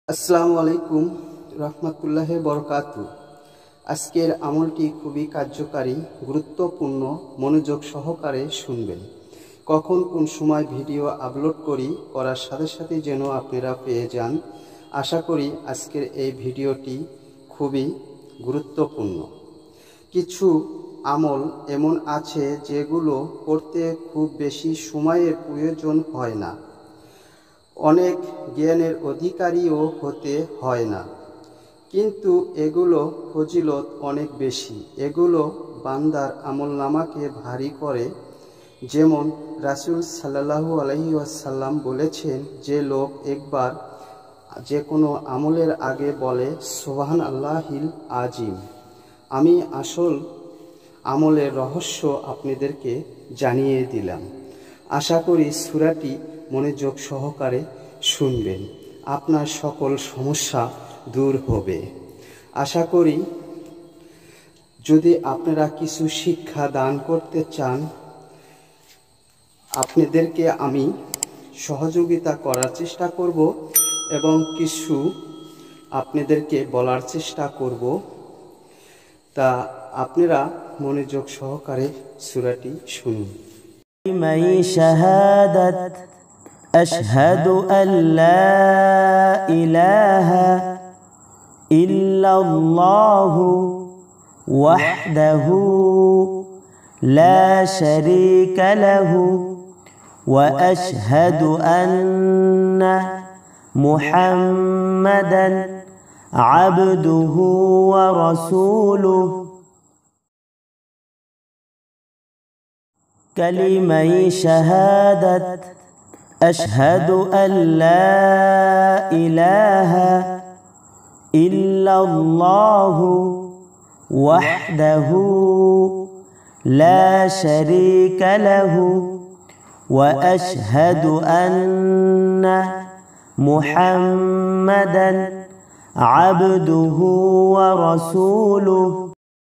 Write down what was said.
আসসালামু আলাইকুম রহমতুল্লাহ বরকাতু। আজকের আমলটি খুবই কার্যকারী, গুরুত্বপূর্ণ। মনোযোগ সহকারে শুনবেন। কখন কোন সময় ভিডিও আপলোড করার সাথে সাথে যেন আপনারা পেয়ে যান। আশা করি আজকের এই ভিডিওটি খুবই গুরুত্বপূর্ণ। কিছু আমল এমন আছে যেগুলো করতে খুব বেশি সময়ের প্রয়োজন হয় না, অনেক জ্ঞানের অধিকারীও হতে হয় না, কিন্তু এগুলো ফজিলত অনেক বেশি। এগুলো বান্দার আমলনামাকে ভারী করে। যেমন রাসূল সাল্লাল্লাহু আলাইহি ওয়াসাল্লাম বলেছেন, যে লোক একবার যে কোনো আমলের আগে বলে সুবহান আল্লাহিল আজিম। আমি আসল আমলের রহস্য আপনাদেরকে জানিয়ে দিলাম। আশা করি সূরাটি মনোযোগ সহকারে শুনবেন, আপনার সকল সমস্যা দূর হবে। আশা করি যদি আপনারা কিছু শিক্ষা দান করতে চান, আপনাদেরকে আমি সহযোগিতা করার চেষ্টা করব এবং কিছু আপনাদেরকে বলার চেষ্টা করব। তা আপনারা মনোযোগ সহকারে সূরাটি শুনুন। শাহাদাত আশহাদু আল্লা ইলাহা ইল্লাল্লাহু ওয়াহদাহু লা শারীকা লাহু ওয়া আশহাদু আন্না মুহাম্মাদান আবদুহু ওয়া রাসূলুহু। كلمة شهادة أشهد أن لا إله إلا الله وحده لا شريك له وأشهد أن محمدا عبده ورسوله